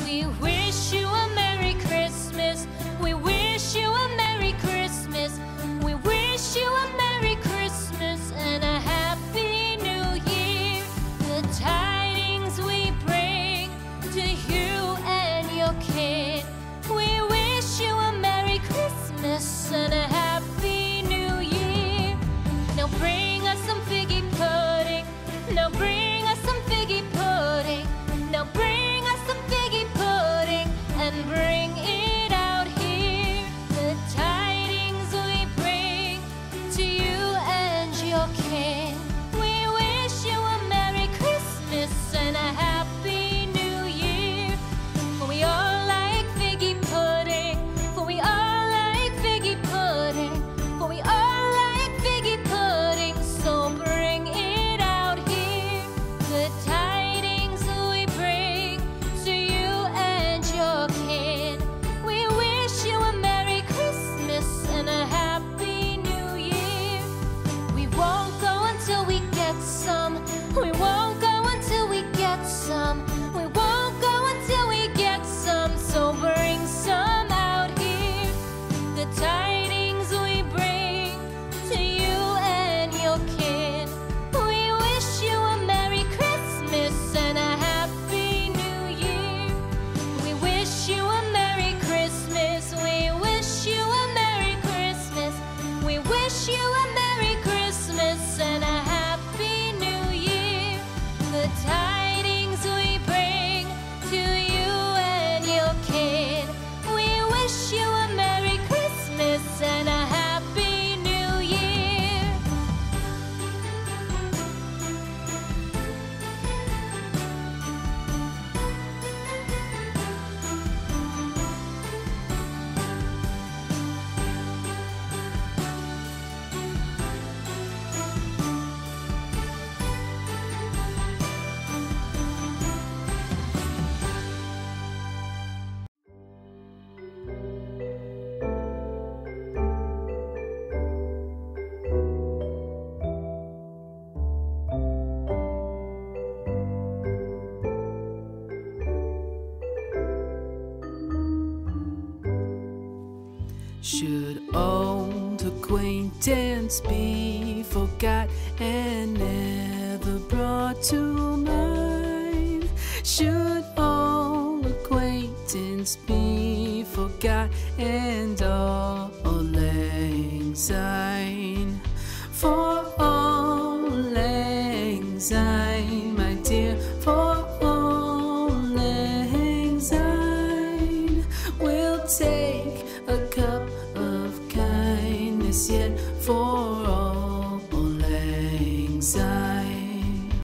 We wish you a Merry Christmas. We wish you a Merry Christmas. We wish you a Merry Christmas and a Happy New Year. The tidings we bring to you and your kid. We wish you a Merry Christmas and a Happy New Year. Now bring us some figgy pudding. Now bring us some figgy pudding. Now bring us some figgy pudding and bring it out here. The tidings we bring to you and your kin. We wish you a Merry Christmas and a Happy New Year. For we all like figgy pudding. For we all like figgy pudding. For we all like figgy pudding. So bring it out here. The tidings we bring to you and your kin. We wish you a Merry Christmas and a Happy New Year. We won't go until we get some. We won't go until we get some. We won't go until we get some. So bring some out here. The tidings we bring to you and your kin. We wish you a Merry Christmas and a Happy New Year. We wish you a Merry Christmas. We wish you a Merry Christmas. We wish you a Merry Christmas and a Happy New Year. The tidings we bring to you and your kid. We wish you a Merry Christmas and a Happy New Year. Should old acquaintance be forgot and never brought to mind? Should old acquaintance be forgot and all lang syne? For all lang syne, my dear, for all lang syne, we'll take a cup of kindness yet for